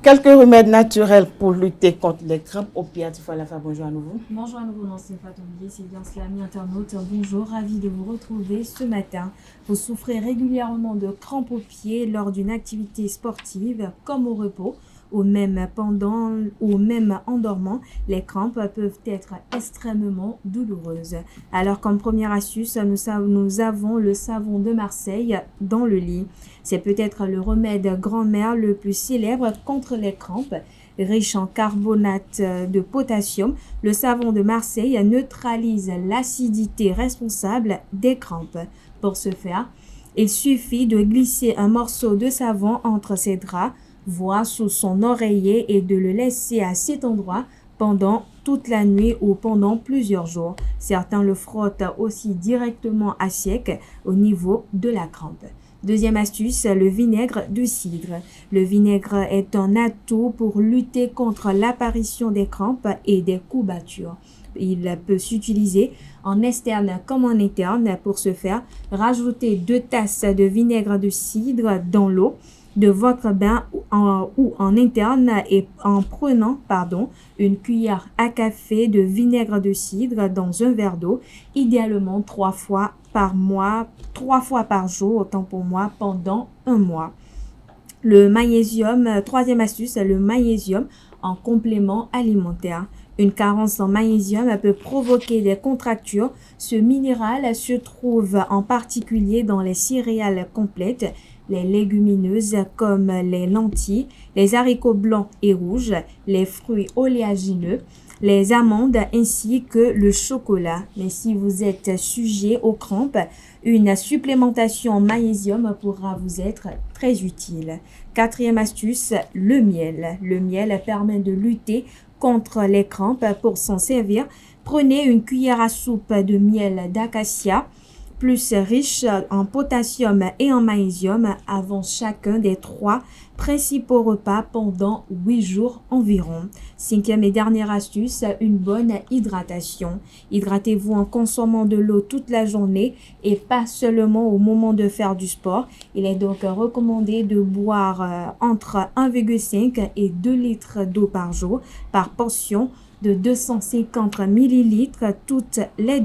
Quelques remèdes naturels pour lutter contre les crampes au pied. Bonjour à nouveau. Bonjour à nouveau, c'est Fatombi, c'est bien cela, amis internautes. Bonjour, ravi de vous retrouver ce matin. Vous souffrez régulièrement de crampes aux pieds lors d'une activité sportive, comme au repos, ou même pendant ou même en dormant. Les crampes peuvent être extrêmement douloureuses. Alors, comme première astuce, nous avons le savon de Marseille dans le lit. C'est peut-être le remède grand-mère le plus célèbre contre les crampes. Riche en carbonate de potassium, le savon de Marseille neutralise l'acidité responsable des crampes. Pour ce faire, il suffit de glisser un morceau de savon entre ses draps, voire sous son oreiller, et de le laisser à cet endroit pendant toute la nuit ou pendant plusieurs jours. Certains le frottent aussi directement à sec au niveau de la crampe. Deuxième astuce, le vinaigre de cidre. Le vinaigre est un atout pour lutter contre l'apparition des crampes et des courbatures. Il peut s'utiliser en externe comme en interne. Pour ce faire, rajoutez 2 tasses de vinaigre de cidre dans l'eau de votre bain ou en interne et en prenant une cuillère à café de vinaigre de cidre dans un verre d'eau, idéalement 3 fois par jour, autant pour moi, pendant un mois. Le magnésium, troisième astuce, le magnésium en complément alimentaire. Une carence en magnésium peut provoquer des contractures. Ce minéral se trouve en particulier dans les céréales complètes, les légumineuses comme les lentilles, les haricots blancs et rouges, les fruits oléagineux, les amandes ainsi que le chocolat. Mais si vous êtes sujet aux crampes, une supplémentation en magnésium pourra vous être très utile. Quatrième astuce, le miel. Le miel permet de lutter contre les crampes. Pour s'en servir, prenez une cuillère à soupe de miel d'acacia, plus riche en potassium et en magnésium, avant chacun des 3 principaux repas pendant 8 jours environ. Cinquième et dernière astuce, une bonne hydratation. Hydratez-vous en consommant de l'eau toute la journée et pas seulement au moment de faire du sport. Il est donc recommandé de boire entre 1,5 et 2 litres d'eau par jour par portion de 250 ml toutes les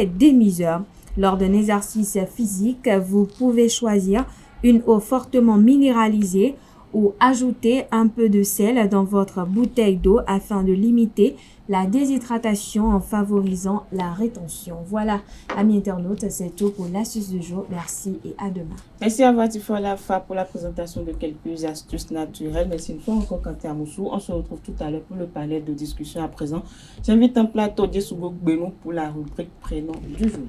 demi-heures. Lors d'un exercice physique, vous pouvez choisir une eau fortement minéralisée ou ajouter un peu de sel dans votre bouteille d'eau afin de limiter la déshydratation en favorisant la rétention. Voilà, amis internautes, c'est tout pour l'astuce du jour. Merci et à demain. Merci à Vatifola Fa pour la présentation de quelques astuces naturelles. Merci une fois encore, Kanté Amoussou. On se retrouve tout à l'heure pour le panel de discussion. À présent, j'invite un plateau de Sougouk Benou pour la rubrique prénom du jour.